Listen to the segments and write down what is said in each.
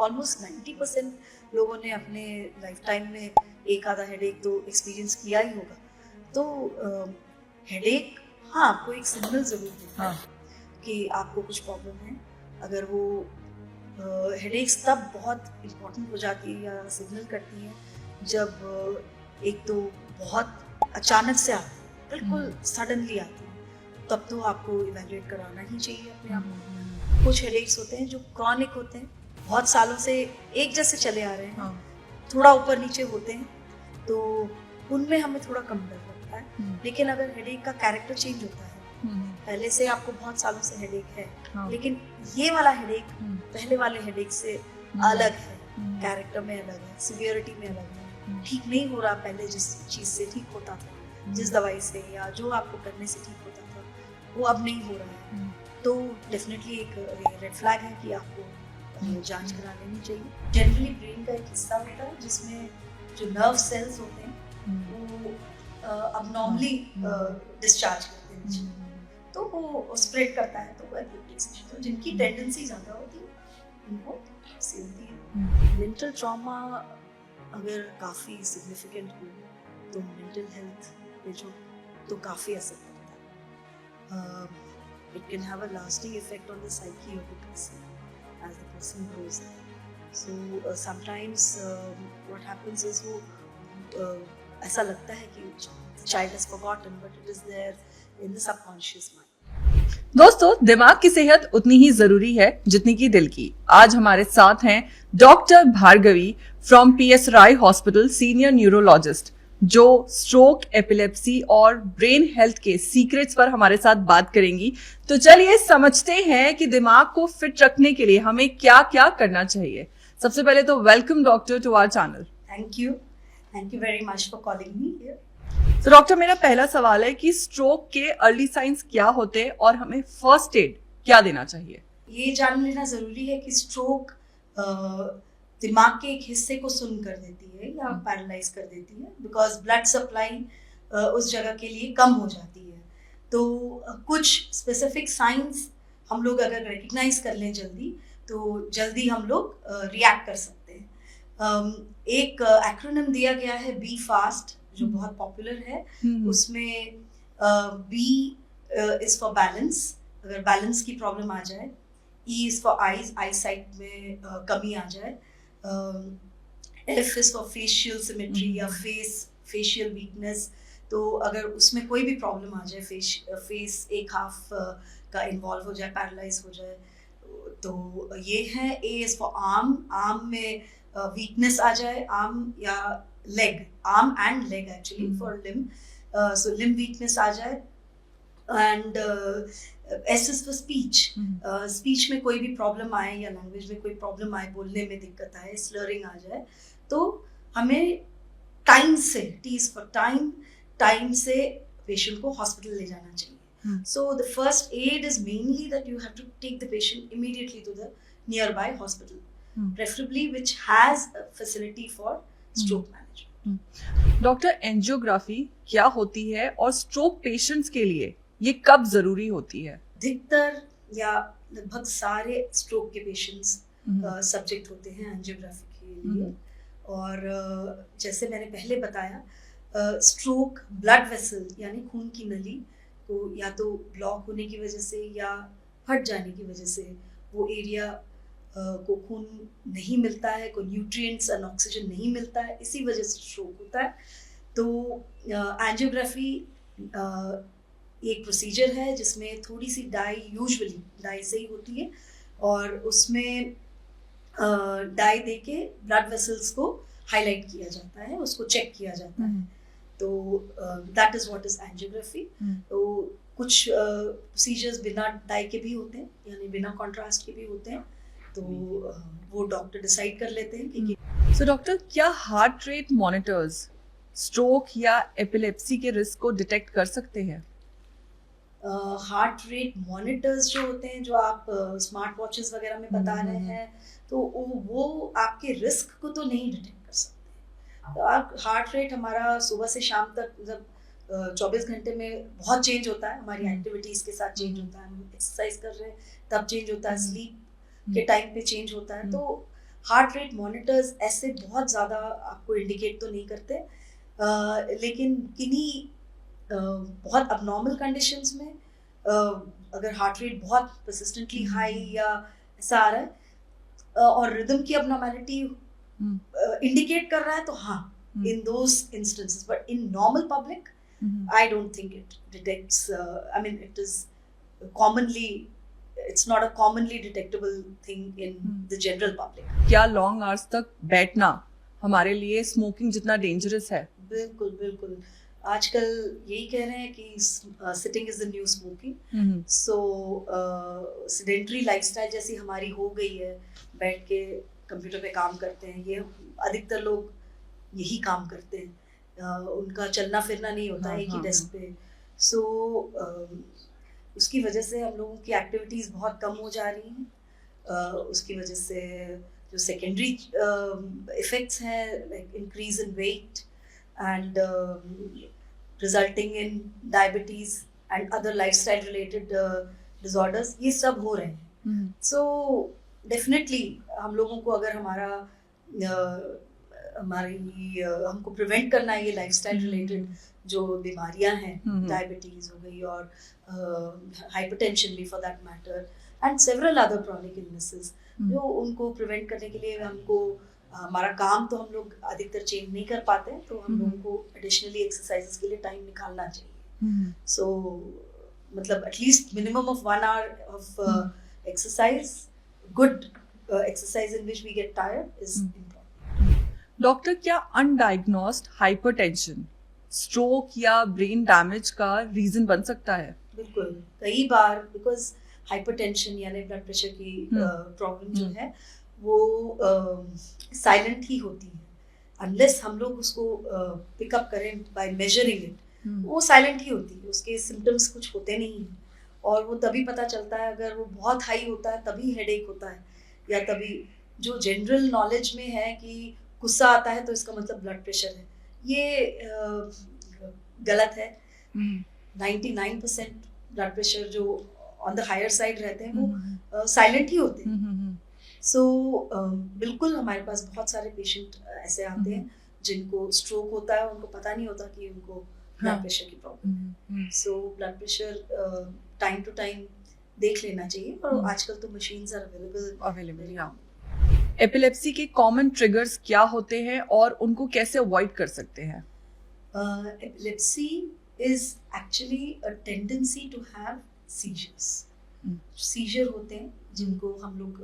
Almost 90% लोगों ने अपने लाइफ टाइम में एक आधा हेडेक तो एक्सपीरियंस किया ही होगा। तो हेडेक हाँ आपको एक सिग्नल जरूर देता है कि आपको कुछ प्रॉब्लम है। अगर वो हेडेक्स तब बहुत इम्पोर्टेंट हो जाती है या सिग्नल करती है जब एक तो बहुत अचानक से आती है, बिल्कुल सडनली आती है, तब तो आपको इवैल्यूएट कराना ही चाहिए अपने आप को। कुछ हेडेक्स होते हैं जो क्रॉनिक होते हैं, बहुत सालों से एक जैसे चले आ रहे हैं, थोड़ा ऊपर नीचे होते हैं, तो उनमें हमें थोड़ा कम डर लगता है। लेकिन अगर हेडेक का कैरेक्टर चेंज होता है, पहले से आपको बहुत सालों से हेडेक है, लेकिन ये वाला हेडेक पहले वाले हेडेक से अलग है, कैरेक्टर में अलग है, सिवियरिटी में अलग है, ठीक नहीं हो रहा पहले जिस चीज से ठीक होता था, जिस दवाई से या जो आपको करने से ठीक होता था, वो अब नहीं हो रहा है, तो डेफिनेटली एक रेड फ्लैग है कि आपको जांच करा लेनी चाहिए। जनरली ब्रेन का एक हिस्सा होता है जिसमें जो नर्व सेल्स होते हैं वो अबनॉर्मली डिस्चार्ज करते हैं, तो वो स्प्रेड करता है, तो वो एपिलेप्टिक्स में, तो जिनकी टेंडेंसी ज़्यादा होती है उनको से होती है। मेंटल ट्रॉमा अगर काफ़ी सिग्निफिकेंट हो तो मेंटल हेल्थ पे जो तो काफ़ी असर पड़ता है। It can have a lasting effect on the psyche of the person as the person grows up. So sometimes what happens is वो ऐसा लगता है कि child has forgotten, but it is there in the subconscious mind. दोस्तों, दिमाग की सेहत उतनी ही जरूरी है जितनी की दिल की। आज हमारे साथ हैं doctor Bhargavi from PS Rai hospital, senior neurologist, जो स्ट्रोक, एपिलेप्सी और ब्रेन हेल्थ के सीक्रेट्स पर हमारे साथ बात करेंगी। तो चलिए समझते हैं कि दिमाग को फिट रखने के लिए हमें क्या क्या करना चाहिए। सबसे पहले तो welcome doctor to our channel. Thank you very much for calling me here. तो डॉक्टर, मेरा पहला सवाल है कि स्ट्रोक के अर्ली साइंस क्या होते हैं और हमें फर्स्ट एड क्या देना चाहिए? ये जान लेना जरूरी है कि स्ट्रोक दिमाग के एक हिस्से को सुन्न कर देती है या पैरालाइज कर देती है, बिकॉज ब्लड सप्लाई उस जगह के लिए कम हो जाती है। तो कुछ स्पेसिफिक साइंस हम लोग अगर रिकग्नाइज कर लें जल्दी, तो जल्दी हम लोग रिएक्ट कर सकते हैं। एक एक्रोनिम दिया गया है बी फास्ट, जो बहुत पॉपुलर है। उसमें बी इज फॉर बैलेंस, अगर बैलेंस की प्रॉब्लम आ जाए। E is for eyes, I site में कमी आ जाए। F is for facial symmetry या फेशियल वीकनेस, तो अगर उसमें कोई भी प्रॉब्लम आ जाए, फेस एक हाफ का इन्वॉल्व हो जाए, पैरालाइज हो जाए, तो ये है। A is for arm, arm में वीकनेस आ जाए, आर्म या leg, arm and leg actually for limb, so limb weakness आ जाए। And S is for speech, speech में कोई भी प्रॉब्लम आए या लैंग्वेज में कोई प्रॉब्लम आए, बोलने में दिक्कत आए, स्लरिंग आ जाए, तो हमें टाइम से, टी इज फॉर टाइम से पेशेंट को हॉस्पिटल ले जाना चाहिए। So the first aid is mainly that you have to take the patient immediately to the nearby hospital, preferably which has a facility for stroke management. Doctor, angiography क्या होती है और stroke patients के लिए ये कब जरूरी होती है? अधिकतर या लगभग सारे स्ट्रोक के पेशेंट्स सब्जेक्ट होते हैं एंजियोग्राफी के लिए। और जैसे मैंने पहले बताया, स्ट्रोक ब्लड वेसल यानी खून की नली को या तो ब्लॉक होने की वजह से या फट जाने की वजह से वो एरिया को खून नहीं मिलता है, कोई न्यूट्रिएंट्स और ऑक्सीजन नहीं मिलता है, इसी वजह से स्ट्रोक होता है। तो एंजियोग्राफी एक प्रोसीजर है जिसमें थोड़ी सी यूजुअली डाई से ही होती है, और उसमें डाई देके ब्लड वेसल्स को हाईलाइट किया जाता है, उसको चेक किया जाता है। तो that is what is angiography. तो कुछ प्रोसीजर्स बिना डाई के भी होते हैं, यानी बिना कॉन्ट्रास्ट के भी होते हैं, तो वो डॉक्टर डिसाइड कर लेते हैं कि सो डॉक्टर, क्या हार्ट रेट मॉनिटर्स स्ट्रोक या एपिलेप्सी के रिस्क को डिटेक्ट कर सकते हैं? हार्ट रेट मॉनिटर्स जो होते हैं, जो आप स्मार्ट वॉचेस वगैरह में बता रहे हैं, तो वो आपके रिस्क को तो नहीं डिटेक्ट कर सकते। तो आप हार्ट रेट हमारा सुबह से शाम तक, जब 24 घंटे में बहुत चेंज होता है, हमारी एक्टिविटीज के साथ चेंज होता है, हम एक्सरसाइज कर रहे हैं तब चेंज होता है, स्लीप के टाइम पे चेंज होता है। तो हार्ट रेट मॉनिटर्स ऐसे बहुत ज़्यादा आपको इंडिकेट तो नहीं करते, लेकिन किन्हीं बहुत अबनॉर्मल कंडीशंस में अगर हार्ट रेट बहुत परसिस्टेंटली हाई या ऐसा आ रहा है और रिदम की अबनॉर्मैलिटी इंडिकेट कर रहा है, तो हाँ, in those instances. But in normal public, I don't think it detects, I mean, it is commonly, it's not a commonly detectable thing in the general public. क्या लॉन्ग आवर्स तक बैठना हमारे लिए स्मोकिंग जितना डेंजरस है? बिल्कुल बिल्कुल, आजकल यही कह रहे हैं कि sitting is the new smoking. So sedentary lifestyle जैसी हमारी हो गई है, बैठ के कंप्यूटर पे काम करते हैं, ये अधिकतर लोग यही काम करते हैं, उनका चलना फिरना नहीं होता है एक ही डेस्क पे। सो उसकी वजह से हम लोगों की एक्टिविटीज़ बहुत कम हो जा रही हैं। उसकी वजह से जो सेकेंडरी इफ़ेक्ट्स हैं, like increase in weight and resulting in diabetes and other lifestyle related disorders, ये सब हो रहे हैं। सो डेफिनेटली हम लोगों को अगर हमको प्रिवेंट करना है ये लाइफस्टाइल रिलेटेड जो बीमारियां हैं, डायबिटीज हो गई और हाइपरटेंशन भी for that matter, and several other chronic illnesses, जो उनको प्रिवेंट करने के लिए हमको हमारा काम तो हम लोग अधिकतर चेंज नहीं कर पाते हैं, तो हम लोगों को एडिशनली एक्सरसाइजेस के लिए टाइम निकालना चाहिए। सो मतलब at least minimum of 1 hour of exercise, good exercise in which we get tired is important. Doctor, क्या अनडायग्नोस्ड हाइपरटेंशन स्ट्रोक या ब्रेन डैमेज का रीजन बन सकता है? बिल्कुल, कई बार बिकॉज हाइपरटेंशन यानी ब्लड प्रेशर की प्रॉब्लम जो है वो साइलेंट ही होती है, अनलेस हम लोग उसको पिकअप करें बाय मेजरिंग इट, वो साइलेंट ही होती है, उसके सिम्टम्स कुछ होते नहीं हैं, और वो तभी पता चलता है अगर वो बहुत हाई होता है तभी हेडेक होता है, या तभी जो जनरल नॉलेज में है कि गुस्सा आता है तो इसका मतलब ब्लड प्रेशर है, ये गलत है। 99% ब्लड प्रेशर जो ऑन द हायर साइड रहते हैं वो साइलेंट ही होते हैं। सो बिल्कुल हमारे पास बहुत सारे पेशेंट ऐसे आते हैं जिनको स्ट्रोक होता है, उनको पता नहीं होता कि उनको ब्लड प्रेशर की प्रॉब्लम है। So blood pressure time to time देख लेना चाहिए, और आजकल तो मशीन्स आर अवेलेबल। एपिलेप्सी के कॉमन ट्रिगर्स क्या होते हैं और उनको कैसे अवॉइड कर सकते हैं? Epilepsy is actually a tendency to have seizures. Seizure होते हैं जिनको हम लोग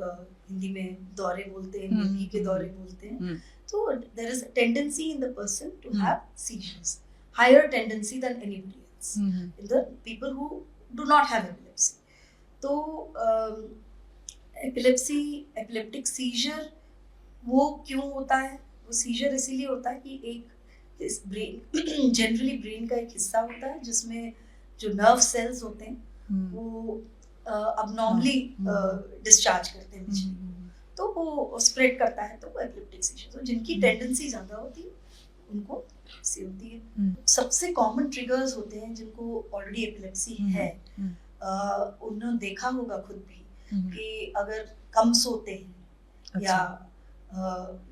हिंदी में दौरे बोलते हैं, मिर्गी के दौरे बोलते हैं। तो there is a tendency in the person to have seizures, higher tendency than anybody else in the people who do not have epilepsy. तो एपिलेप्टिक सीजर वो क्यों होता है? वो सीजर इसीलिए होता है कि एक इस ब्रेन जनरली ब्रेन का एक हिस्सा होता है जिसमें जो नर्व सेल्स होते हैं वो अबनॉर्मली डिस्चार्ज करते हैं बिजली, तो वो स्प्रेड करता है, तो वो एपिलेप्टिक सीजर। तो जिनकी टेंडेंसी ज़्यादा होती है उनको एपिलेप्सी होती है। सबसे कॉमन ट्रिगर्स होते हैं जिनको ऑलरेडी एपिलेप्सी है, उन्होंने देखा होगा खुद भी कि अगर कम सोते हैं या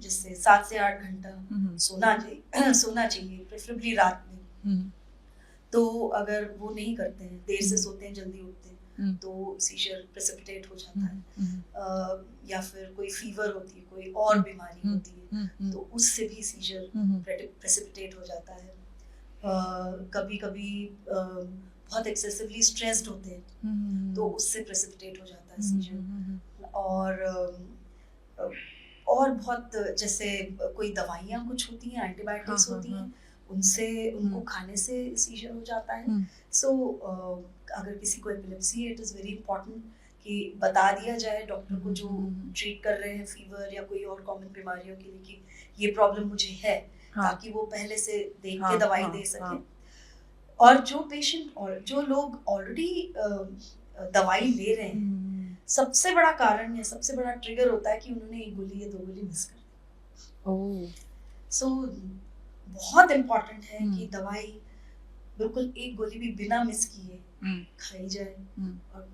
जैसे 7 से 8 घंटा सोना चाहिए प्रेफरेबली रात में, तो अगर वो नहीं करते हैं, देर से सोते हैं जल्दी उठते हैं, तो सीजर प्रेसिपिटेट हो जाता है। या फिर कोई फीवर होती है, कोई और बीमारी होती है, तो उससे भी सीजर प्रेसिपिटेट हो जाता है। कभी कभी बहुत एक्सेसिवली स्ट्रेस्ड होते हैं तो उससे प्रेसिपिटेट हो जाता है सीजर। और बहुत जैसे कोई दवाइयाँ कुछ होती हैं, एंटीबायोटिक्स होती हैं, उनसे उनको खाने से सीजर हो जाता है। सो अगर किसी को एपिलेप्सी है, इट इज़ वेरी इंपॉर्टेंट कि बता दिया जाए डॉक्टर को जो ट्रीट कर रहे हैं फीवर या कोई और कॉमन बीमारियों के लिए कि ये प्रॉब्लम मुझे है, ताकि वो पहले से देख के दवाई दे सके। और जो पेशेंट और जो लोग ऑलरेडी दवाई ले रहे हैं, सबसे बड़ा कारण या सबसे बड़ा ट्रिगर होता है कि उन्होंने 1 गोली या 2 गोली मिस कर दी। सो बहुत इम्पोर्टेंट है कि दवाई बिल्कुल 1 गोली भी बिना मिस किए खाई जाए, और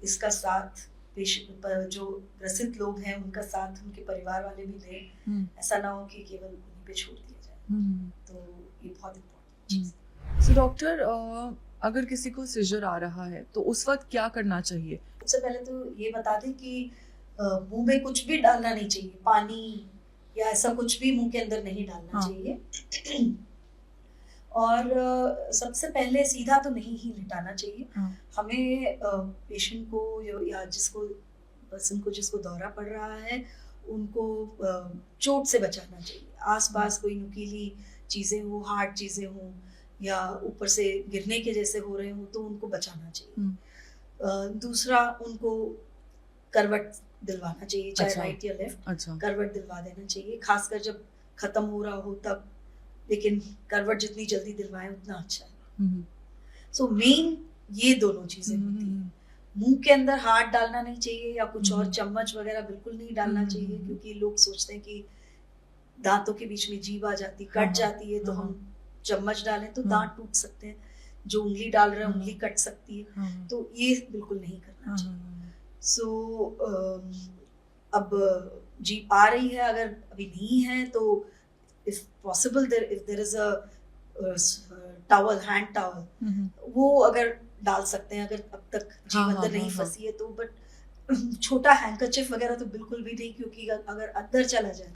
इसका साथ जो ग्रसित लोग हैं उनका साथ उनके परिवार वाले भी लें, ऐसा ना हो कि केवल उन्हीं पे छोड़ दिया जाए। तो ये बहुत इम्पोर्टेंट चीज़ है। सो डॉक्टर, अगर किसी को सिजर आ रहा है तो उस वक्त क्या करना चाहिए? सबसे पहले तो ये बता दें कि मुंह में कुछ भी डालना नहीं चाहिए, पानी या ऐसा कुछ भी मुंह के अंदर नहीं डालना चाहिए। और सबसे पहले सीधा तो नहीं ही लिटाना चाहिए। हमें पेशेंट को या जिसको दौरा पड़ रहा है उनको चोट से बचाना चाहिए। आसपास कोई नुकीली चीजें हो, हार्ड चीजें हो या ऊपर से गिरने के जैसे हो रहे हो तो उनको बचाना चाहिए। दूसरा, उनको करवट दिलवाना चाहिए, चाहे राइट या लेफ्ट, करवट दिलवा देना चाहिए, खासकर जब खत्म हो रहा हो तब। लेकिन करवट जितनी जल्दी दिलवाएं उतना अच्छा है। सो मेन ये दोनों चीजें होती हैं। मुंह के अंदर हाथ डालना नहीं चाहिए या कुछ और चम्मच वगैरह बिल्कुल नहीं डालना चाहिए, क्योंकि लोग सोचते हैं कि दांतों के बीच में जीभ आ जाती, कट जाती है तो हम चम्मच डालें तो दांत टूट सकते हैं, जो उंगली डाल रहे हैं उंगली कट सकती है, तो ये बिल्कुल नहीं करना चाहिए। सो अब जीभ आ रही है, अगर अभी नहीं है तो if possible if there is a towel, hand towel, वो अगर डाल सकते हैं, अगर अब तक जीभ अंदर नहीं फंसी है तो। बट छोटा हैंकरचिफ वगैरह तो बिल्कुल भी नहीं, क्योंकि अगर अंदर चला जाए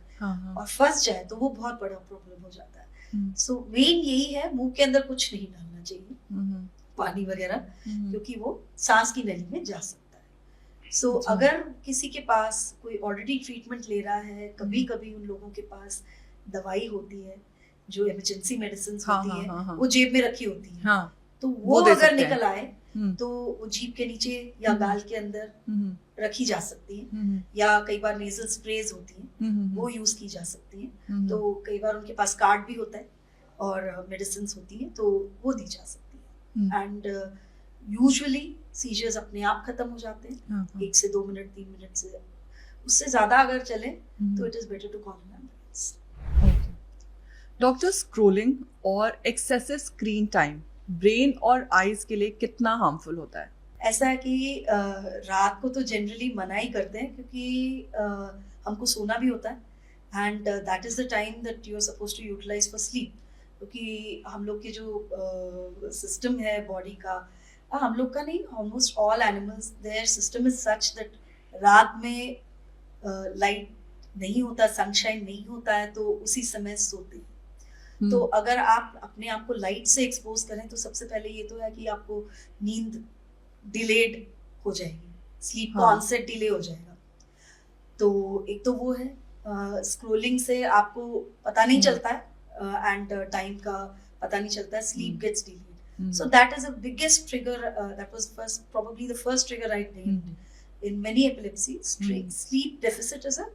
और फंस जाए तो वो बहुत बड़ा प्रॉब्लम हो जाता है। सो मेन यही है, मुंह के अंदर कुछ नहीं डालना चाहिए, पानी वगैरह, क्योंकि वो सांस की नली में जा सकता है। सो अगर किसी के पास कोई ऑलरेडी ट्रीटमेंट ले रहा है, कभी कभी उन लोगों के पास दवाई होती है जो इमरजेंसी मेडिसिन होती है, वो जेब में रखी होती है, तो वो अगर निकल आए तो वो जीभ के नीचे या गाल के अंदर रखी जा सकती है, या कई बार नेजल स्प्रेज होती है वो यूज की जा सकती है। तो कई बार उनके पास कार्ड भी होता है और मेडिसिन होती है तो वो दी जा सकती है। एंड यूजुअली सीजर्स अपने आप खत्म हो जाते हैं 1 से 2 मिनट 3 मिनट से, उससे ज्यादा अगर चले तो it is better to call an ambulance. Doctor, scrolling और एक्सेसिव स्क्रीन टाइम ब्रेन और आईज के लिए कितना हार्मफुल होता है? ऐसा है कि रात को तो जनरली मना ही करते हैं, क्योंकि हमको सोना भी होता है and that is the time that you are supposed to utilize for sleep. क्योंकि हम लोग के जो सिस्टम है बॉडी का, हम लोग का नहीं, almost all animals there system is such that रात में लाइट नहीं होता, सनशाइन नहीं होता है, तो उसी समय सोते हैं। तो अगर आप अपने आप को लाइट से एक्सपोज करें तो सबसे पहले ये तो है कि आपको नींद डिलेड हो जाएगी, स्लीप का ऑनसेट डिले हो जाएगा। तो एक तो वो है, स्क्रोलिंग से आपको पता नहीं चलता है एंड टाइम का पता नहीं चलता है, sleep gets delayed. So that is the biggest trigger, that was probably the first trigger I named in many epilepsies. Sleep deficit is a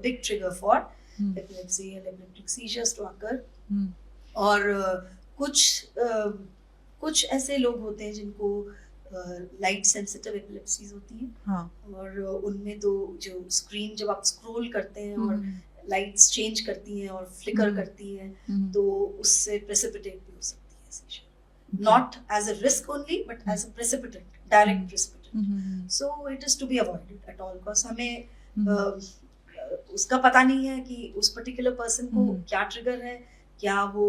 big trigger for epilepsy and epileptic seizures to occur. और कुछ ऐसे लोग होते हैं जिनको light sensitive epilepsies होती है, और उनमें तो जो स्क्रीन जब आप स्क्रॉल करते हैं और लाइट्स चेंज करती हैं और फ्लिकर करती हैं तो उससे प्रेसिपिटेट भी हो सकती है seizure, not as a risk only but as a precipitant, direct precipitant. So it is to be avoided at all cost. हमें उसका पता नहीं है कि उस पर्टिकुलर पर्सन को क्या ट्रिगर है, क्या वो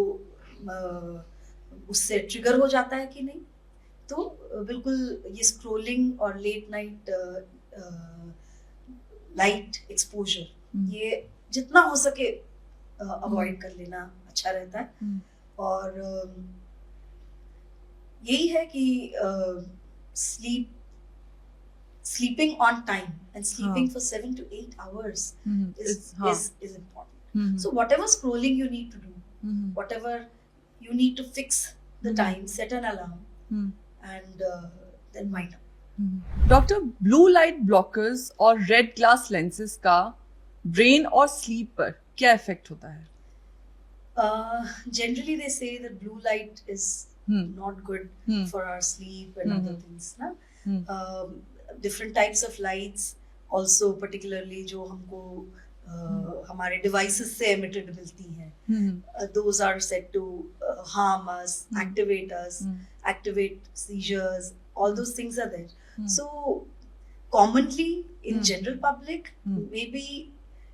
उससे ट्रिगर हो जाता है कि नहीं। तो बिल्कुल ये स्क्रोलिंग और लेट नाइट लाइट एक्सपोजर ये जितना हो सके अवॉइड कर लेना अच्छा रहता है। और यही है कि sleeping on time and sleeping for 7 to 8 hours is important. So whatever scrolling you need to do, whatever you need to fix the time, set an alarm and then wind up. Doctor, blue light blockers और red glass lenses का brain और sleep पर क्या effect होता है? Generally they say that blue light is not good for our sleep and other things na. Different types of lights also, particularly जो हमको हमारे devices से emitted मिलती हैं, those are said to harm us, activate us, activate seizures, all those things are there. So commonly in general public, maybe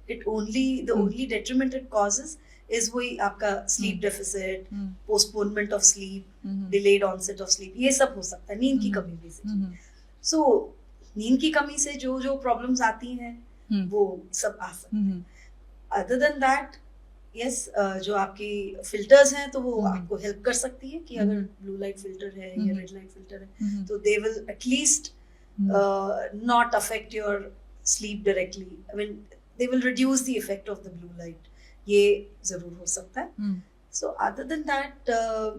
the only detriment it causes is वही आपका sleep deficit, postponement of sleep, delayed onset of sleep, ये सब हो सकता है, नींद की कमी basically. So नींद की कमी से जो problems आती हैं वो सब आ सकते हैं. Other than that, yes, जो आपकी filters हैं तो वो आपको help कर सकती है कि अगर blue light filter है या red light filter है तो they will at least not affect your sleep directly. I mean, they will reduce the effect of the blue light. ये जरूर हो सकता है. So other than that,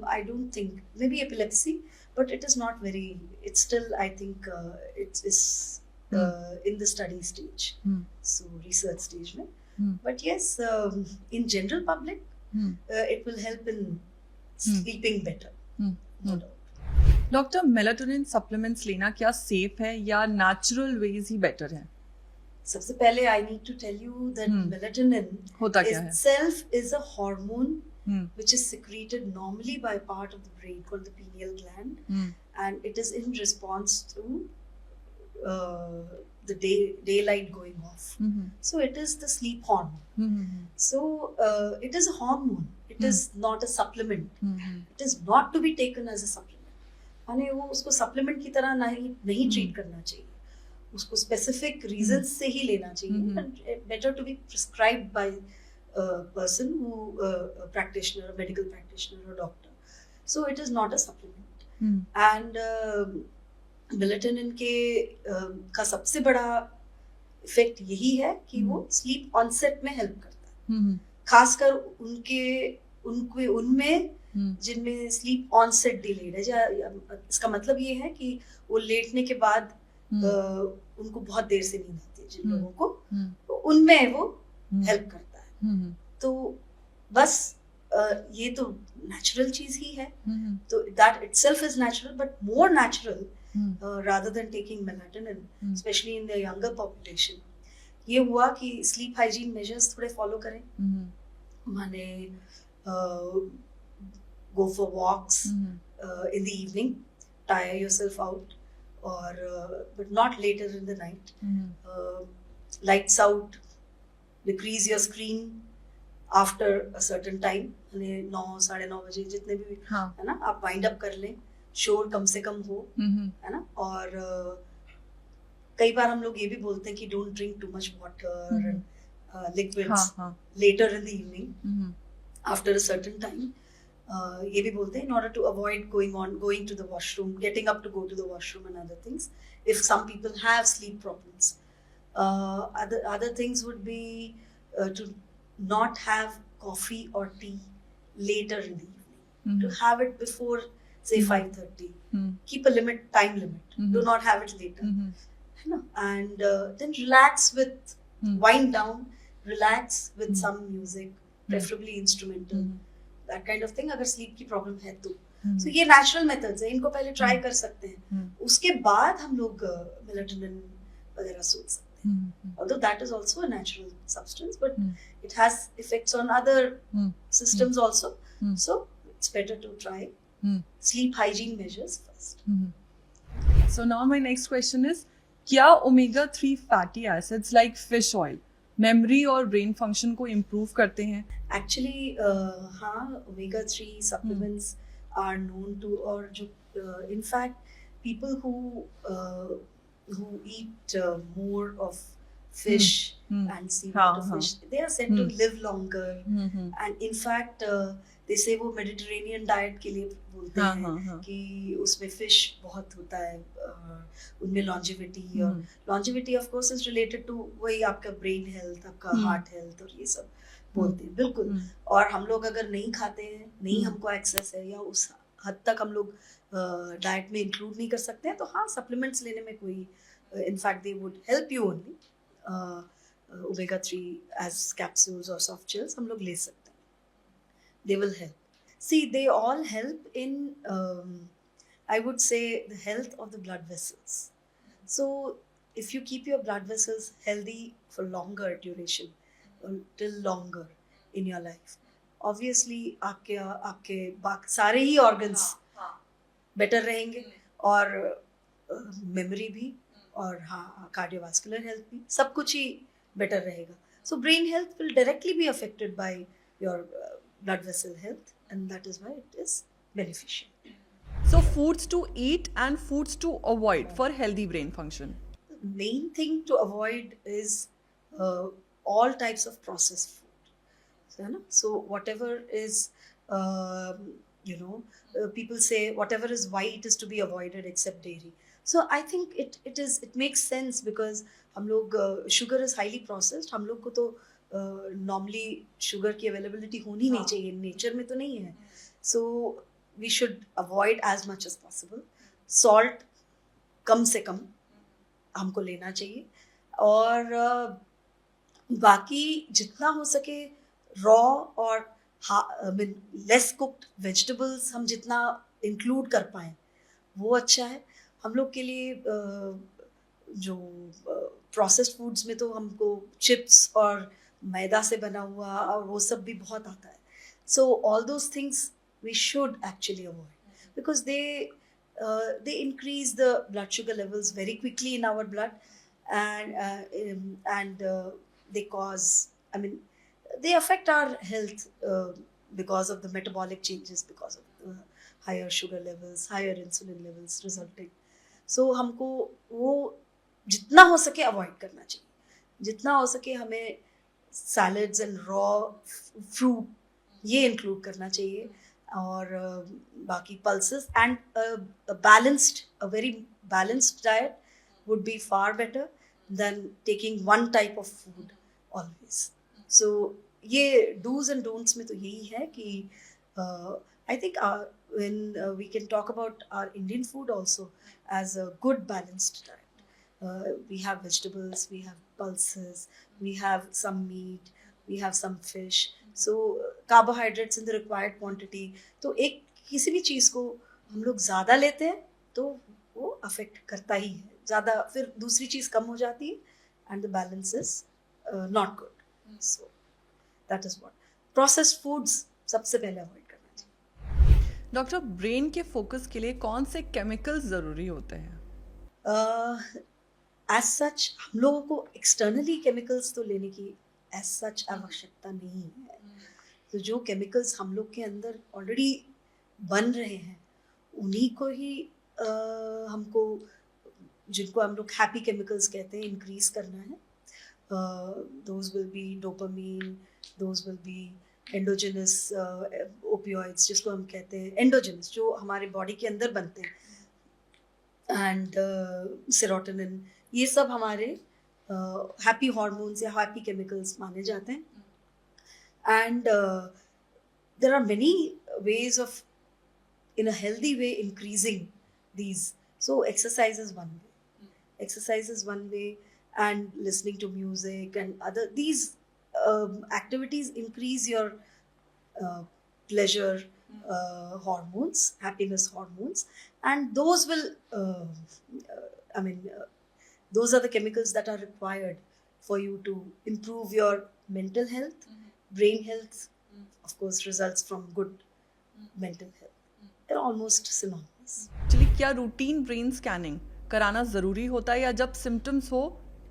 I don't think, maybe epilepsy, but it is not very, it's still, I think it is in the study stage, so research stage mein. But yes, in general public, it will help in sleeping better. No doubt. Doctor, melatonin supplements लेना क्या safe है या natural veg ही better है? सबसे पहले I need to tell you that melatonin होता क्या है? itself is a hormone which is secreted normally by a part of the brain called the pineal gland, and it is in response to the daylight going off. So it is the sleep hormone. So it is a hormone. It is not a supplement. It is not to be taken as a supplement. माने वो उसको supplement की तरह नहीं treat करना चाहिए. उसको specific reasons से ही लेना चाहिए. And better to be prescribed by a person who a practitioner, a medical practitioner or doctor. So it is not a supplement. And melatonin का सबसे बड़ा इफेक्ट यही है कि वो स्लीप ऑनसेट में हेल्प करता है. खासकर उनमें जिनमें स्लीप ऑनसेट डिलेड है. इसका मतलब ये है कि वो लेटने के बाद उनको बहुत देर से नींद आती है जिन लोगों को, तो उनमें वो हेल्प करता है. तो बस ये तो नेचुरल चीज ही है. तो that itself is natural, but more natural rather than taking melatonin, especially in the younger population, ये हुआ कि sleep hygiene measures थोड़े follow करें. माने go for walks in the evening, tire yourself out, or but not later in the night. Lights out, decrease your screen after a certain time. 9 साढ़े 9 बजे जितने भी है ना, आप वाइंड अप कर लें. शोर कम से कम हो, है ना. और कई बार हम लोग ये भी बोलते हैं कि don't drink too much water, liquids later in the evening after a certain time. ये भी बोलते हैं in order to avoid going to the washroom, getting up to go to the washroom and other things, if some people have sleep problems. Other things would be to not have coffee or tea later in the evening, to have it before say 5:30. Keep a time limit. Do not have it later. And then relax with, wind down, relax with some music, preferably instrumental, that kind of thing. अगर sleep की problem है तो. So ये natural methods है, इनको पहले try कर सकते हैं. उसके बाद हम लोग melatonin वगैरह सोच सकते हैं. Although that is also a natural substance, but it has effects on other systems also. So it's better to try sleep hygiene measures first. So now my next question is, क्या omega-3 fatty acids like fish oil memory और brain function को improve करते हैं? Actually, हाँ, omega-3 supplements are known to, और जो in fact people who eat more of fish and seafood fish, they are said to live longer. And in fact they say वो Mediterranean diet के लिए बोलते हैं कि उसमें fish बहुत होता है, उनमें longevity, और longevity of course is related to वही आपका brain health, आपका heart health और ये सब बोलते हैं. बिल्कुल. और हम लोग अगर नहीं खाते हैं, नहीं हमको access है, या उस हद तक हम लोग डाइट में इंक्लूड नहीं कर सकते हैं, तो हाँ, सप्लीमेंट्स लेने में कोई, in fact they would help you only. Omega-3 as capsules or soft gels हम लोग ले सकते हैं. They will help. See, they all help in, I would say, the health of the blood vessels. So, if you keep your blood vessels healthy for longer duration, till longer in your life, obviously आपके सारे ही organs better रहेंगे, और memory भी, और हाँ cardiovascular health भी, सब कुछ ही बेटर रहेगा. So brain health will directly be affected by your blood vessel health, and that is why it is beneficial. So foods to eat and foods to avoid for healthy brain function. The main thing to avoid is all types of processed food. है ना? So whatever is people say whatever is white is to be avoided except dairy. So I think it makes sense because हम लोग sugar is highly processed. हम लोग को तो normally sugar की availability होनी नहीं चाहिए, nature में तो नहीं है. So we should avoid as much as possible. Salt कम से कम हमको लेना चाहिए, और बाकी जितना हो सके रॉ और लेस कुक्ड वेजिटेबल्स हम जितना इंक्लूड कर पाएँ वो अच्छा है. हम लोग के लिए जो प्रोसेस्ड फूड्स में तो हमको चिप्स और मैदा से बना हुआ और वो सब भी बहुत आता है. So all those things we should actually avoid because they increase the blood sugar levels very quickly in our blood, and they cause, they affect our health because of the metabolic changes, because of higher sugar levels, higher insulin levels resulting. So हमको वो जितना हो सके avoid करना चाहिए. जितना हो सके हमें सैलड्स एंड रॉ फ्रूट ये इंक्लूड करना चाहिए, और बाकी pulses and a very balanced diet would be far better than taking one type of food always. So ये do's and don'ts में तो यही है कि I think when we can talk about our Indian food also as a good balanced diet. We have vegetables, we have pulses, we have some meat, we have some fish. So carbohydrates in the required quantity. तो एक किसी भी चीज़ को हम लोग ज़्यादा लेते हैं तो वो अफेक्ट करता ही है ज़्यादा, फिर दूसरी चीज़ कम हो जाती है and the balance is not good. So that is what processed foods सबसे पहले अवॉइड करना चाहिए. डॉक्टर, ब्रेन के फोकस के लिए कौन से केमिकल्स ज़रूरी होते हैं? एज सच हम लोगों को एक्सटर्नली केमिकल्स तो लेने की एज सच आवश्यकता नहीं है. तो जो केमिकल्स हम लोग के अंदर ऑलरेडी बन रहे हैं उन्हीं को ही हमको, जिनको हम लोग हैप्पी केमिकल्स कहते हैं, इंक्रीज करना है. Those will be dopamine, those will be endogenous opioids जिसको हम कहते हैं, एंडोजेनस जो हमारे बॉडी के अंदर बनते हैं, एंड सेरोटोनिन, ये सब हमारे हैप्पी हार्मोन्स या हैप्पी केमिकल्स माने जाते हैं. And there are many ways of, in a healthy way, increasing these. So exercise is one way. Exercise is one way, and listening to music and other these activities increase your pleasure hormones, happiness hormones, and those will. Those are the chemicals that are required for you to improve your mental health. Brain health, of course, results from good mental health. They're almost synonymous. Actually क्या routine brain scanning कराना ज़रूरी होता है या जब symptoms हो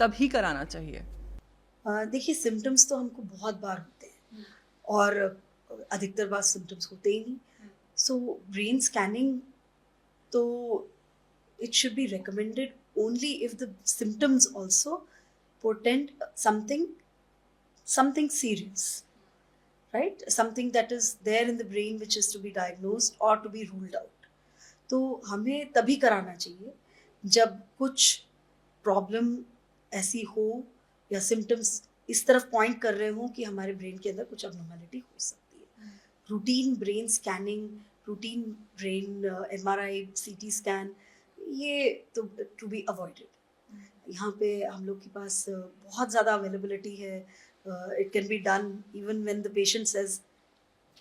तभी कराना चाहिए? देखिए, सिम्टम्स तो हमको बहुत बार होते हैं और अधिकतर बार सिम्टम्स होते ही नहीं. सो ब्रेन स्कैनिंग तो it should be recommended only if the symptoms also portend something serious, right? Something that is there in the brain which is to be diagnosed or to be ruled out. तो हमें तभी कराना चाहिए जब कुछ problem ऐसी हो या सिम्टम्स इस तरफ पॉइंट कर रहे हो कि हमारे ब्रेन के अंदर कुछ अबनॉर्मलिटी हो सकती है. Routine brain scanning, routine brain MRI, CT scan, ये तो टू बी अवॉइडेड. यहाँ पे हम लोग के पास बहुत ज़्यादा अवेलेबिलिटी है. It can be done even when the patient says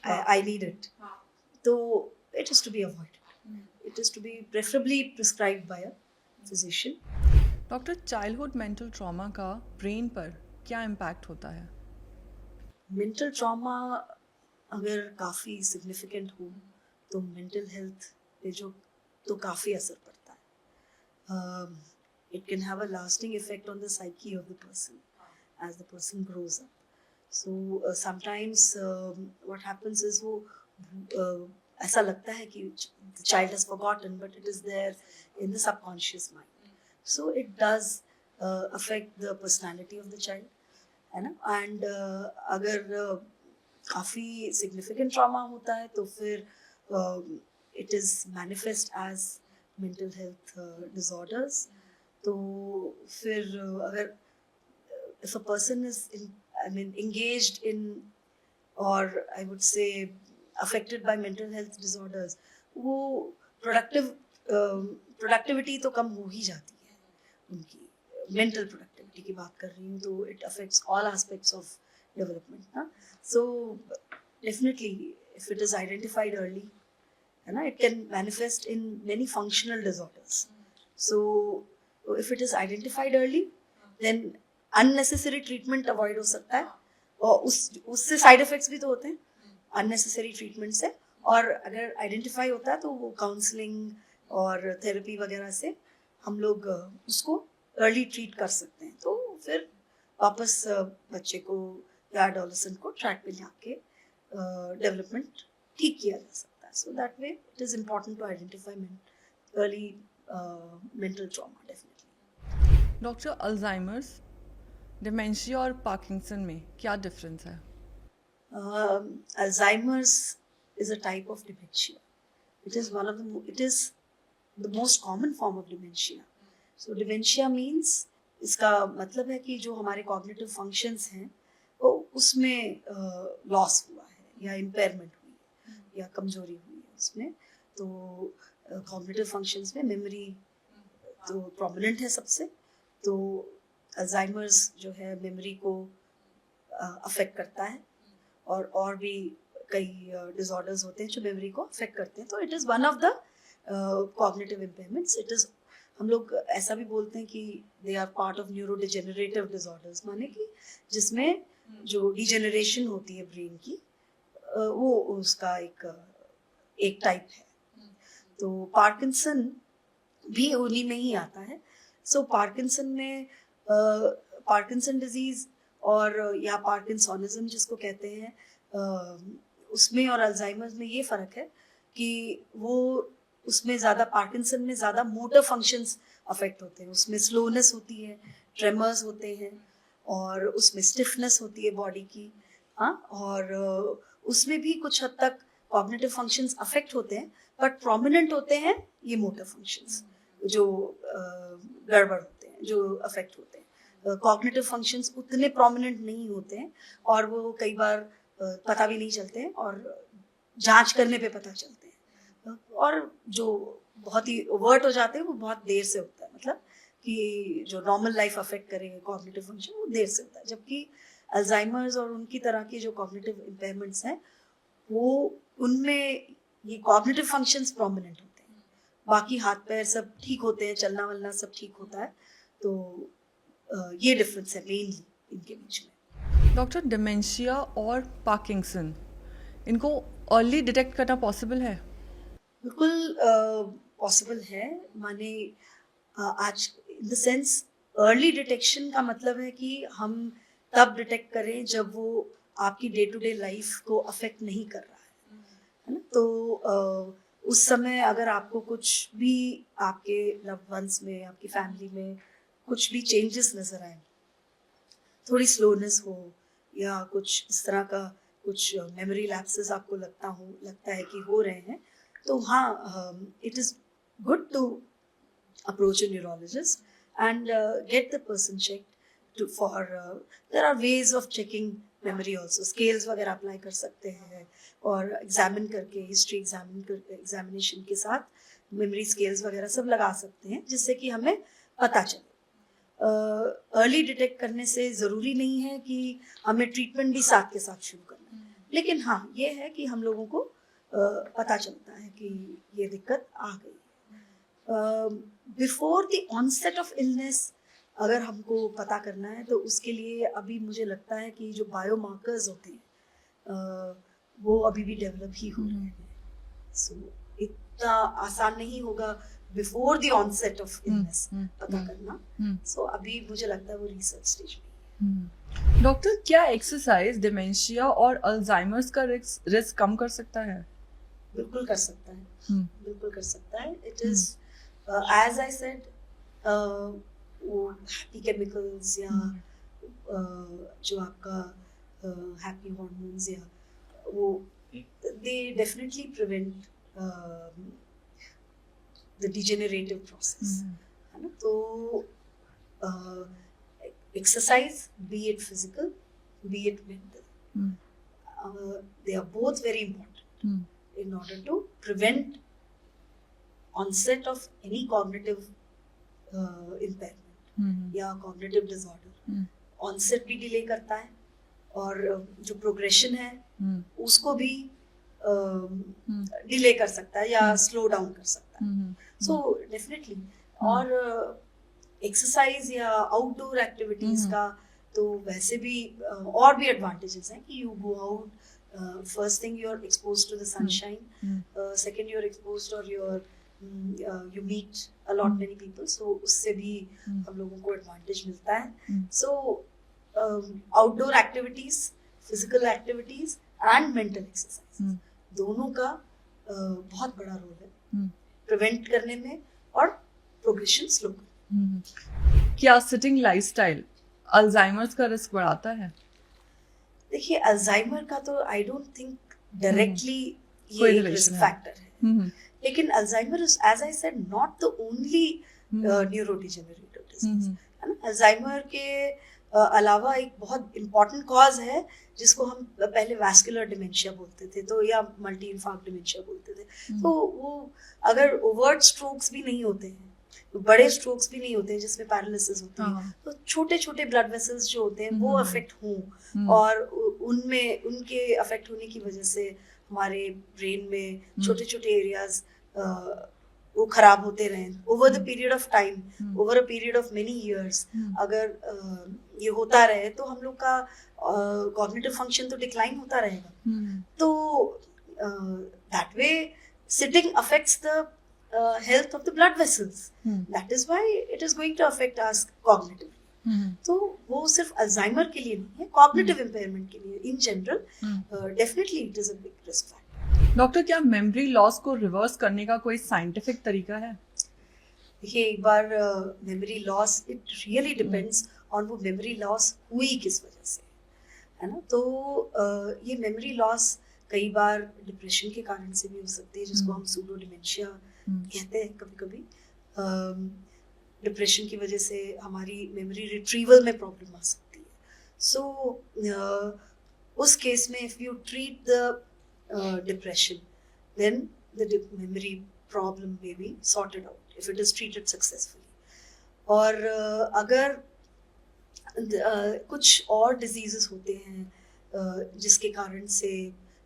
I need it. तो it is to be avoided. It is to be preferably prescribed by a physician. Doctor, childhood mental trauma का brain पर क्या impact होता है? Mental trauma अगर काफ़ी significant हो तो मेंटल हेल्थ पे जो तो काफ़ी असर पड़ता है. it can have a lasting effect on the psyche of the person as the person grows up. So sometimes what happens is वो ऐसा लगता है कि the child has forgotten, but it is there in the subconscious mind. So it does affect the personality of the child, है ना. And अगर काफ़ी significant trauma होता है तो फिर it is manifest as mental health disorders. तो फिर अगर if a person is engaged in, or I would say affected by mental health disorders, वो productivity तो कम हो ही जाती है उनकी. mental productivity की बात कर रही हूँ, तो it affects all aspects of development ना. So definitely if it is identified early, है ना, it can manifest in many functional disorders. So if it is identified early, then unnecessary treatment avoid हो सकता है, और उससे side effects भी तो होते हैं unnecessary treatment से. और अगर identify होता है तो वो counseling और therapy वगैरह से हम लोग उसको early treat कर सकते हैं. तो फिर वापस बच्चे को या adolescent को track पे लाके development ठीक किया जा सकता है. So that way it is important to identify early mental trauma definitely. Doctor, Alzheimer's, dementia और पार्किंसन में क्या डिफरेंस है? Alzheimer's is a type of dementia. It is the most common form of dementia. So dementia means, इसका मतलब है कि जो हमारे cognitive functions हैं वो उसमें loss हुआ है या impairment हुई है या कमजोरी हुई है उसमें. तो cognitive functions में memory तो prominent है सबसे. तो Alzheimer's जो है memory को affect करता है, और भी कई disorders होते हैं जो memory को affect करते हैं. तो it is one of the cognitive impairments. It is, हम लोग ऐसा भी बोलते हैं कि they are part of neurodegenerative disorders, माने कि जिसमें जो degeneration होती है brain की वो उसका एक type है. तो पार्किंसन भी उन्हीं में ही आता है. सो पार्किंसन में पार्किंसन डिजीज और या पार्किंसोनिज्म जिसको कहते हैं, उसमें और अल्जाइमर्स में ये फ़र्क है कि वो उसमें ज़्यादा, पार्किंसन में ज़्यादा मोटर फंक्शंस अफेक्ट होते हैं. उसमें स्लोनेस होती है, ट्रेमर्स होते हैं, और उसमें स्टिफनेस होती है बॉडी की. हाँ, और उसमें भी कुछ हद तक कॉग्निटिव फंक्शंस अफेक्ट होते हैं, बट प्रोमिनेंट होते हैं ये मोटर फंक्शंस जो गड़बड़ होते हैं, जो अफेक्ट होते हैं. कॉग्निटिव फंक्शंस उतने प्रोमिनेंट नहीं होते हैं, और वो कई बार पता भी नहीं चलते हैं, और जांच करने पे पता चलते हैं. और जो बहुत ही ओवर्ट हो जाते हैं वो बहुत देर से होता है, मतलब कि जो नॉर्मल लाइफ अफेक्ट करेंगे कॉग्निटिव फंक्शन वो देर से होता है. जबकि अल्जाइमर्स और उनकी तरह की जो कॉग्निटिव इम्पेयरमेंट्स हैं वो उनमें ये कॉग्निटिव फंक्शंस प्रोमिनेंट होते हैं, बाकी हाथ पैर सब ठीक होते हैं, चलना वलना सब ठीक होता है. तो ये डिफरेंस है मेनली इनके बीच में. डॉक्टर, डिमेंशिया और पार्किंसन, इनको अर्ली डिटेक्ट करना पॉसिबल है? बिल्कुल पॉसिबल है. माने आज in the sense early detection का मतलब है कि हम तब डिटेक्ट करें जब वो आपकी डे टू डे लाइफ को अफेक्ट नहीं कर रहा है ना. तो उस समय अगर आपको कुछ भी आपके लव्ड वंस में, आपकी फैमिली में कुछ भी चेंजेस नजर आए, थोड़ी स्लोनेस हो या कुछ इस तरह का कुछ मेमोरी लैप्सेस आपको लगता है कि हो रहे हैं, तो हाँ, it is good to approach a neurologist and get the person checked for there are ways of checking memory also. Scales वगैरह अप्लाई कर सकते हैं, और एग्जामिन करके, हिस्ट्री एग्जामिनेशन के साथ मेमोरी स्केल्स वगैरह सब लगा सकते हैं, जिससे कि हमें पता चले. अर्ली डिटेक्ट करने से ज़रूरी नहीं है कि हमें ट्रीटमेंट भी साथ के साथ शुरू करना है, लेकिन हाँ ये है कि हम लोगों को पता चलता है कि ये दिक्कत आ गई. Before the onset of illness अगर हमको पता करना है तो उसके लिए अभी मुझे लगता है कि जो बायोमार्कर्स होते हैं वो अभी भी डेवलप ही हो रहे हैं. सो उतना आसान नहीं होगा before the onset of illness पता करना। सो अभी मुझे लगता है वो रिसर्च स्टेज में। डॉक्टर, क्या एक्सरसाइज डिमेंशिया और अल्जाइमर्स का रिस्क कम कर सकता है? बिल्कुल कर सकता है, बिल्कुल कर सकता है। It is as I said, वो हैप्पी केमिकल्स या जो आपका हैप्पी हॉर्मोन्स या वो they definitely prevent the degenerative process, है ना। तो exercise, be it physical be it mental, they are both very important in order to prevent onset of any cognitive impairment या cognitive disorder। onset भी delay करता है और जो progression है उसको भी delay कर सकता है या slow down कर सकता है। so definitely और exercise या outdoor activities का तो वैसे भी और भी advantages हैं कि you go out, first thing you are exposed to the sunshine, second you are exposed or you meet a lot many people, so उससे भी हम लोगों को advantage मिलता है। so outdoor activities, physical activities and mental exercise दोनों का बहुत बड़ा रोल है प्रिवेंट करने में और प्रोग्रेशन स्लो करने। क्या सिटिंग लाइफस्टाइल अल्जाइमर्स का रिस्क बढ़ाता है? देखिए, अल्जाइमर का तो आई डोंट थिंक डायरेक्टली ये एक रिस्क फैक्टर है, लेकिन Alzheimer is as I said not the only neurodegenerative disease, है ना। अल्जाइमर के अलावा एक बहुत इम्पोर्टेंट कॉज है जिसको हम पहले वैस्कुलर डिमेंशिया बोलते थे तो या मल्टी इन्फार्क्ट डिमेंशिया बोलते थे। तो वो अगर ओवर्ट स्ट्रोक्स भी नहीं होते हैं, बड़े स्ट्रोक्स भी नहीं होते हैं जिसमें पैरालिसिस होती है, तो छोटे छोटे ब्लड वेसल्स जो होते हैं वो अफेक्ट हों और उनमें उनके अफेक्ट होने की वजह से हमारे ब्रेन में छोटे छोटे एरियाज वो खराब होते रहें over the period of time, over a period of many years. अगर ये होता रहे तो हम लोग का कॉग्निटिव फंक्शन तो डिक्लाइन होता रहेगा। तो that way sitting affects the health of the blood vessels, that is why it is going to affect us cognitively। तो वो सिर्फ अल्जाइमर के लिए नहीं है, cognitive impairment के लिए in general definitely it is a big risk factor। Doctor, क्या मेमोरी लॉस को रिवर्स करने का कोई साइंटिफिक तरीका है? देखिए, एक बार memory loss it really depends on वो मेमोरी लॉस हुई किस वजह से, है ना। तो ये मेमोरी लॉस कई बार डिप्रेशन के कारण से भी हो सकती है जिसको हम सूडो डिमेंशिया कहते हैं कभी कभी। डिप्रेशन की वजह से हमारी मेमोरी रिट्रीवल में प्रॉब्लम आ सकती है। सो उस केस में if you treat the depression then the memory problem may be sorted out if it is treated successfully. और अगर कुछ और डिजीजेस होते हैं जिसके कारण से,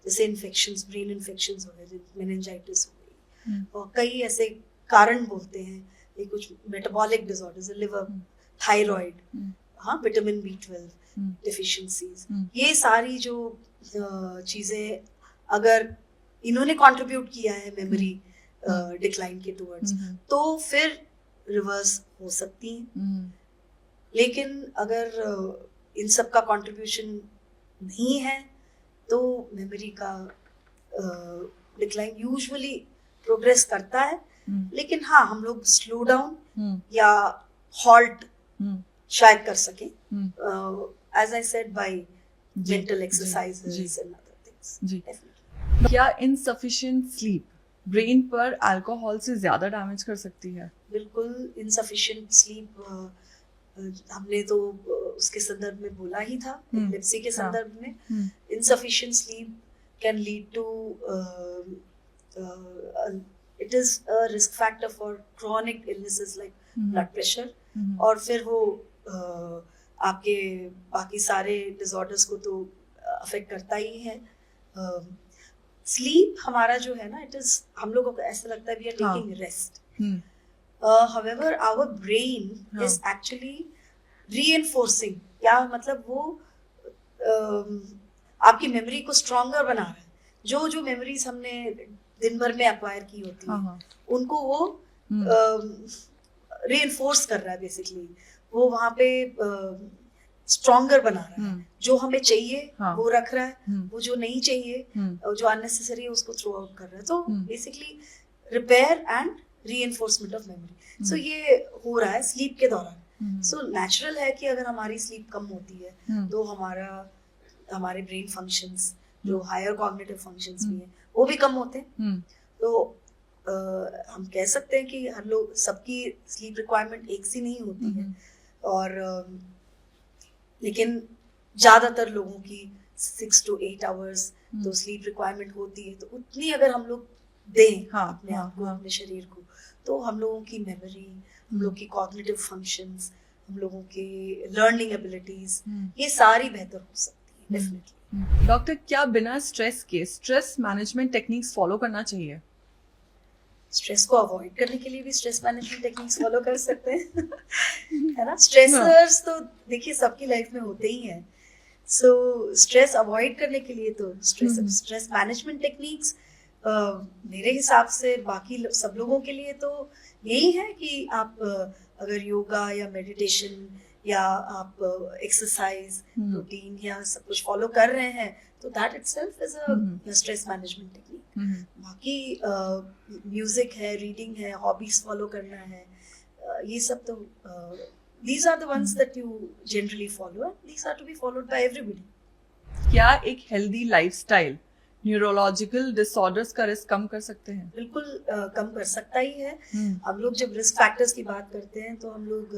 जैसे इन्फेक्शंस, ब्रेन इन्फेक्शंस हो गए, मेनिंजाइटिस हो गई, और कई ऐसे कारण बोलते हैं, ये कुछ मेटाबॉलिक डिसऑर्डर्स, लिवर, थायराइड, हाँ, विटामिन B12 डिफिशिएंसीज, ये सारी जो चीजें अगर इन्होंने कंट्रीब्यूट किया है मेमोरी डिक्लाइन के टुवर्ड्स, तो फिर रिवर्स हो सकती हैं। लेकिन अगर इन सब का कंट्रीब्यूशन नहीं है तो मेमोरी का डिक्लाइन यूजुअली प्रोग्रेस करता है, लेकिन हाँ, हम लोग स्लो डाउन या हॉल्ट शायद कर सकें, as I said, by mental exercises and other things. क्या इनसफिशिएंट स्लीप ब्रेन पर अल्कोहल से ज्यादा डैमेज कर सकती है? बिल्कुल, इनसफिशिएंट स्लीप हमने तो उसके संदर्भ में बोला ही था, एपिलेप्सी के संदर्भ में। Insufficient sleep can lead to it is a risk factor for chronic illnesses like blood pressure, और फिर वो आपके बाकी सारे डिसऑर्डर्स को तो अफेक्ट करता ही है। स्लीप हमारा जो है ना, इट इज, हम लोगों को ऐसा लगता है we are taking rest, however our brain is actually reinforcing, क्या मतलब वो आपकी मेमोरी को स्ट्रॉन्गर बना रहा है। जो जो मेमोरीज हमने दिन भर में एक्वायर की होती है, हाँ, उनको वो रीइंफोर्स कर रहा है बेसिकली, वो वहाँ पे स्ट्रॉन्गर बना रहा है, जो हमें चाहिए हाँ, वो रख रहा है, वो जो नहीं चाहिए हम्म, जो अननेसेसरी है उसको थ्रो आउट कर रहा है। तो basically repair and reinforcement of memory, so ये हो रहा है स्लीप के दौरान। सो नेचुरल है कि अगर हमारी स्लीप कम होती है तो हमारे ब्रेन फंक्शंस जो हायर कॉग्निटिव फंक्शंस भी हैं वो भी कम होते हैं। तो हम कह सकते हैं कि हर लोग सबकी स्लीप रिक्वायरमेंट एक सी नहीं होती है, और लेकिन ज्यादातर लोगों की 6 to 8 आवर्स तो स्लीप रिक्वायरमेंट होती है। तो उतनी अगर हम लोग दें अपने आप को, अपने शरीर को, तो हम लोगों की मेमोरी, हम लोग की कॉग्निटिव फंक्शंस, हम लोगों के लर्निंग एबिलिटीज, ये सारी बेहतर हो सकती है डेफिनेटली। डॉक्टर, क्या बिना स्ट्रेस के स्ट्रेस मैनेजमेंट टेक्निक्स फॉलो करना चाहिए? स्ट्रेस को अवॉइड करने के लिए भी स्ट्रेस मैनेजमेंट टेक्निक्स फॉलो कर सकते हैं है ना। स्ट्रेसर्स तो देखिए सबकी लाइफ में होते ही हैं, सो स्ट्रेस अवॉइड करने के लिए तो स्ट्रेस मैनेजमेंट टेक्निक्स मेरे हिसाब से बाकी सब लोगों के लिए तो यही है कि आप अगर योगा या मेडिटेशन या आप एक्सरसाइज रूटीन या सब कुछ फॉलो कर रहे हैं तो that itself is a stress management technique. बाकी म्यूजिक है, रीडिंग है, हॉबीज फॉलो करना है, ये सब तो these are the ones that you generally follow and these are to be followed by everybody। क्या एक हेल्दी लाइफस्टाइल न्यूरोलॉजिकल डिसऑर्डर्स का रिस्क कम कर सकते हैं? बिल्कुल कम कर सकता ही है। हम लोग जब रिस्क फैक्टर्स की बात करते हैं तो हम लोग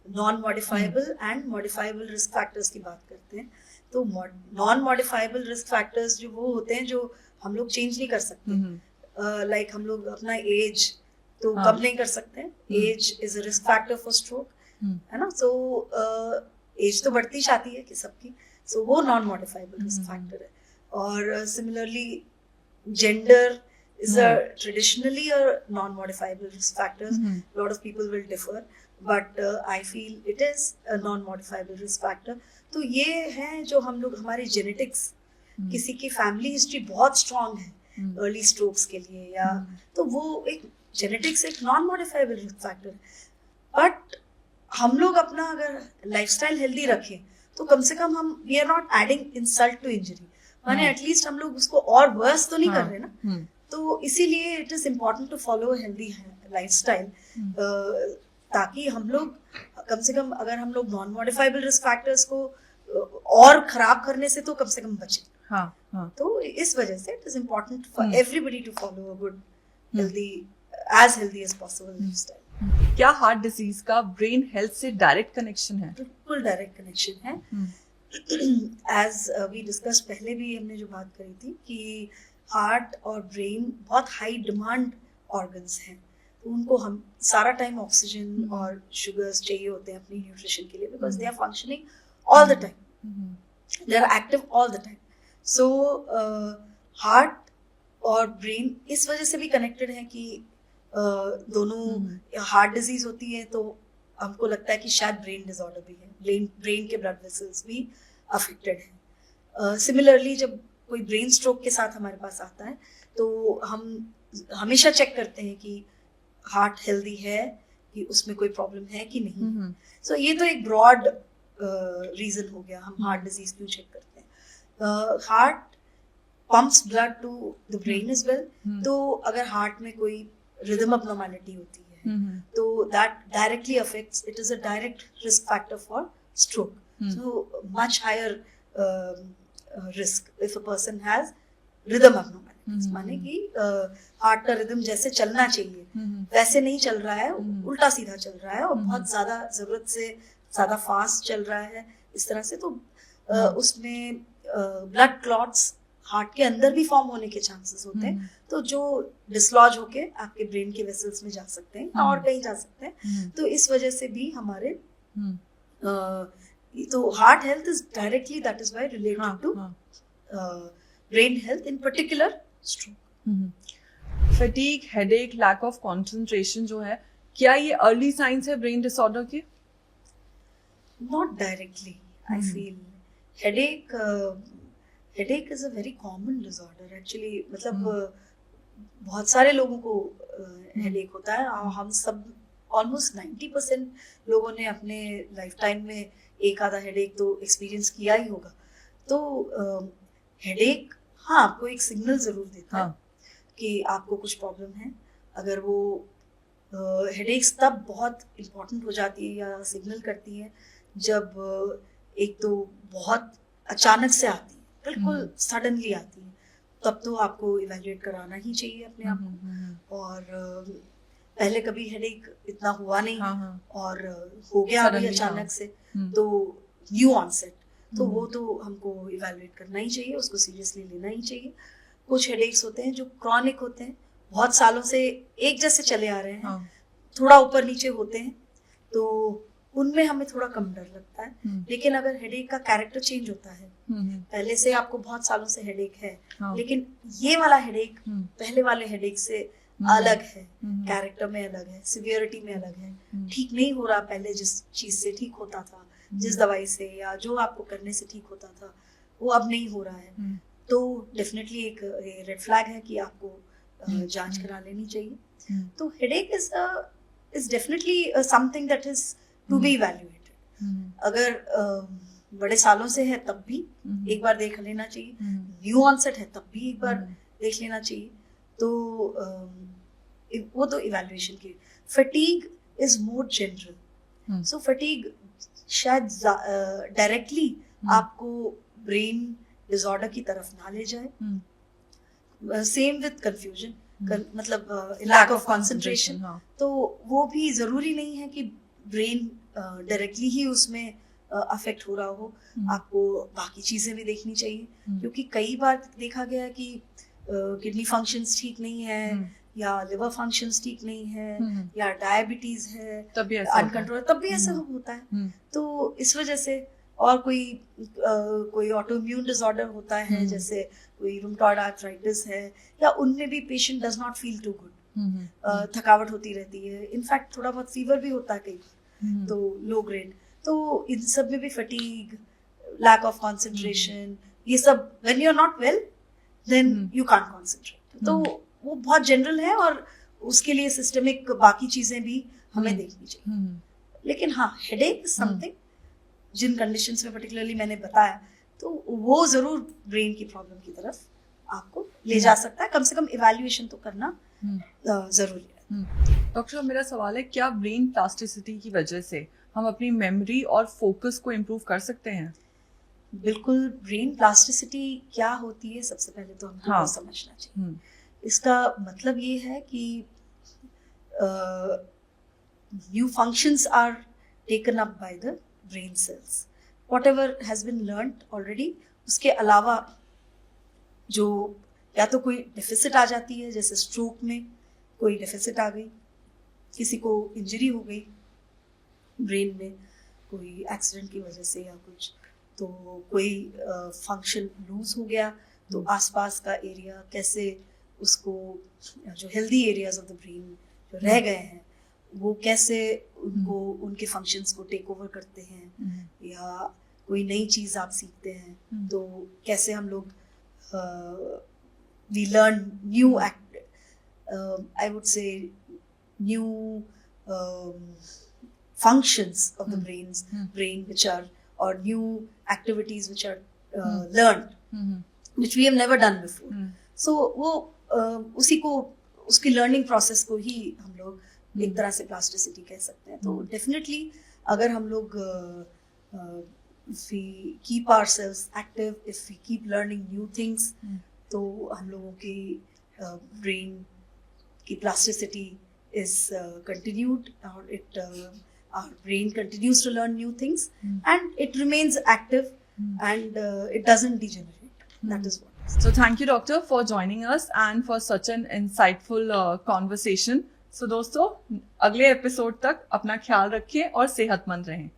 non modifiable and modifiable risk factors की बात करते हैं। तो नॉन मॉडिफाइबल रिस्क फैक्टर्स जो वो होते हैं जो हम लोग चेंज नहीं कर सकते, लाइक हम लोग अपना एज तो कम नहीं कर सकते, age is a risk factor for stroke, है ना। सो एज तो बढ़ती जाती है कि सबकी, सो वो नॉन मॉडिफाइबल रिस्क फैक्टर है। और similarly gender is traditionally a non-modifiable risk factor. A lot of people will differ, but I feel it is a non-modifiable risk factor. तो ये है जो हम लोग हमारे जेनेटिक्स, किसी की फैमिली हिस्ट्री बहुत स्ट्रांग है अर्ली स्ट्रोक्स के लिए, या तो वो एक जेनेटिक्स एक नॉन मॉडिफाइबल रिस्क फैक्टर है। बट हम लोग अपना अगर लाइफस्टाइल हेल्दी रखें तो कम से कम हम we are not adding insult to injury, माने एटलीस्ट हम लोग उसको और वर्स तो नहीं कर रहे ना। तो इसीलिए it is important to follow healthy lifestyle, ताकि हम लोग कम से कम अगर हम लोग नॉन मॉडिफाइबल रिस्क फैक्टर्स को और खराब करने से तो कम से कम बचें। तो इस वजह से it is important for everybody to follow a good healthy as healthy as possible lifestyle. क्या हार्ट डिजीज का ब्रेन हेल्थ से डायरेक्ट कनेक्शन है? बिल्कुल डायरेक्ट कनेक्शन है। एज वी डिस्कस पहले भी हमने जो बात करी थी कि हार्ट और ब्रेन बहुत हाई डिमांड ऑर्गन्स हैं, तो उनको हम सारा टाइम ऑक्सीजन और शुगर्स चाहिए होते हैं अपनी न्यूट्रिशन के लिए, because they are functioning all the time, they are active all the time. So heart और ब्रेन इस वजह से भी कनेक्टेड है कि दोनों हार्ट डिजीज होती है तो हमको लगता है कि शायद ब्रेन डिसऑर्डर भी है, ब्रेन के ब्लड वेसल्स भी अफेक्टेड हैं। सिमिलरली जब कोई ब्रेन स्ट्रोक के साथ हमारे पास आता है तो हम हमेशा चेक करते हैं कि हार्ट हेल्दी है, कि उसमें कोई प्रॉब्लम है कि नहीं। सो ये तो एक ब्रॉड रीजन हो गया हम हार्ट डिजीज क्यों चेक करते हैं। Heart pumps blood to the brain as well, तो अगर हार्ट में कोई रिदम अबनॉर्मैलिटी होती है तो that directly affects, it is a direct risk factor for stroke. So much higher risk if a person has rhythm abnormalities, माने कि heart का रिदम जैसे चलना चाहिए वैसे नहीं चल रहा है, उल्टा सीधा चल रहा है और बहुत ज्यादा जरूरत से ज्यादा फास्ट चल रहा है इस तरह से, तो उसमें ब्लड क्लॉट्स हार्ट के अंदर भी फॉर्म होने के चांसेस होते हैं, तो जो डिसलॉज होके आपके ब्रेन के वेसल्स में जा सकते हैं और कहीं जा सकते हैं। तो इस वजह से भी हमारे तो heart health is directly that is why related to brain health, in particular stroke. Fatigue, headache, lack of concentration जो है, क्या ये अर्ली साइंस है ब्रेन डिसऑर्डर के? Not directly, I feel headache is a very common disorder actually. मतलब बहुत सारे लोगों को हेडेक होता है। हम सब ऑलमोस्ट 90% लोगों ने अपने लाइफ टाइम में एक आधा हेडेक तो एक्सपीरियंस किया ही होगा। तो हेडेक हाँ आपको एक सिग्नल जरूर देता है कि आपको कुछ प्रॉब्लम है। अगर वो हेडेक्स तब बहुत इम्पोर्टेंट हो जाती है या सिग्नल करती है जब एक तो बहुत अचानक से आती है, बिल्कुल सडनली आती है, तब तो आपको इवैल्यूएट कराना ही चाहिए अपने आप को। और पहले कभी हेडेक इतना हुआ नहीं और हो गया अभी अचानक से, तो न्यू ऑनसेट, तो वो तो हमको इवैल्यूएट करना ही चाहिए, उसको सीरियसली लेना ही चाहिए। कुछ हेडेक्स होते हैं जो क्रॉनिक होते हैं, बहुत सालों से एक जैसे चले आ रहे हैं, थोड़ा ऊपर नीचे होते हैं, तो उनमें हमें थोड़ा कम डर लगता है। लेकिन अगर हेडेक का कैरेक्टर चेंज होता है, पहले से आपको बहुत सालों से हेडेक है, लेकिन ये वाला हेडेक पहले वाले हेडेक से अलग है, कैरेक्टर में अलग है, सिवियरिटी में अलग है, ठीक नहीं हो रहा पहले जिस चीज से ठीक होता था, जिस दवाई से या जो आपको करने से ठीक होता था, वो अब नहीं हो रहा है, तो डेफिनेटली एक रेड फ्लैग है कि आपको जांच करा लेनी चाहिए। तो headache is definitely something that is to be evaluated. अगर बड़े सालों से है तब भी एक बार देख लेना चाहिए, न्यू ऑनसेट है तब भी एक बार देख लेना चाहिए, तो वो तो इवैल्यूएशन की। Fatigue is more general, so fatigue शायद डायरेक्टली आपको ब्रेन डिसऑर्डर की तरफ ना ले जाए। सेम विद कंफ्यूजन, मतलब लैक ऑफ कंसंट्रेशन, तो वो भी जरूरी नहीं है कि ब्रेन डायरेक्टली ही उसमें अफेक्ट हो रहा हो, आपको बाकी चीजें भी देखनी चाहिए, क्योंकि कई बार देखा गया कि किडनी फंक्शंस ठीक नहीं है या लिवर फंक्शंस ठीक नहीं है या डायबिटीज है, अनकंट्रोल, तब भी ऐसा होता है। तो इस वजह से, और कोई ऑटोइम्यून डिसऑर्डर होता है, जैसे कोई रूमेटॉइड आर्थराइटिस है, या उनमें भी patient does not feel too good, थकावट होती रहती है, इनफैक्ट थोड़ा बहुत फीवर भी होता है कई बार, तो लो ग्रेड, तो इन सब में भी फटीग, लैक ऑफ कंसंट्रेशन, ये सब, when you are not well then you can't concentrate, तो वो बहुत जनरल है और उसके लिए सिस्टमिक बाकी चीजें भी हमें देखनी चाहिए। लेकिन हाँ, हेडेक इज समथिंग जिन कंडीशंस में पर्टिकुलरली मैंने बताया, तो वो जरूर ब्रेन की प्रॉब्लम की तरफ आपको ले जा सकता है। कम से कम इवैल्यूएशन तो करना जरूरी है। डॉक्टर, मेरा सवाल है, क्या ब्रेन प्लास्टिसिटी की वजह से हम अपनी मेमोरी और फोकस को इम्प्रूव कर सकते हैं? बिल्कुल। ब्रेन प्लास्टिसिटी क्या होती है, सबसे पहले तो हमको समझना चाहिए। इसका मतलब ये है कि new functions are taken up by the brain cells, whatever has been learnt already, उसके अलावा जो या तो कोई डेफिसिट आ जाती है, जैसे स्ट्रोक में कोई डेफिसिट आ गई, किसी को इंजरी हो गई ब्रेन में कोई एक्सीडेंट की वजह से या कुछ, तो कोई फंक्शन लूज हो गया, तो आसपास का एरिया कैसे उसको, जो healthy areas of the brain जो रह गए हैं, वो कैसे उनको उनके फंक्शंस को टेक ओवर करते हैं, या कोई नई चीज आप सीखते हैं, तो कैसे हम लोग we learn new I would say new functions of the brain which are, or new activities which are learned, which we have never done before. So वो उसी को, उसकी लर्निंग प्रोसेस को ही हम लोग एक तरह से प्लास्टिसिटी कह सकते हैं। तो डेफिनेटली अगर हम लोग if we keep ourselves active, if we keep learning new things, तो हम लोगों की ब्रेन की plasticity is continued, or our brain continues to learn new things, and it remains active, and it doesn't degenerate. That is what. So thank you, doctor, for joining us and for such an insightful conversation. So दोस्तों, अगले episode तक अपना ख्याल रखें और सेहतमंद रहें।